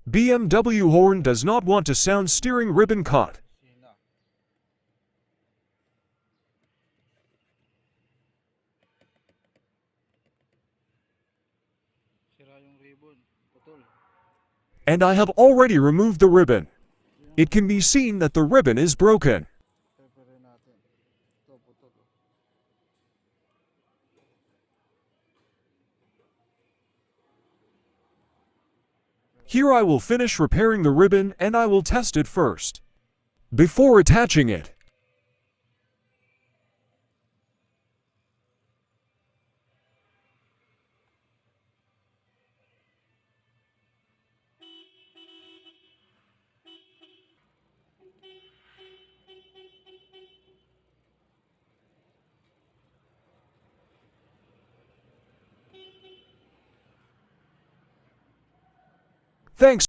BMW horn does not want to sound steering ribbon caught. Sina. Sira yung ribbon. Putol. And I have already removed the ribbon. It can be seen that the ribbon is broken. Pepperin natin. Ito, putol. Here I will finish repairing the ribbon and I will test it first, before attaching it. Thanks.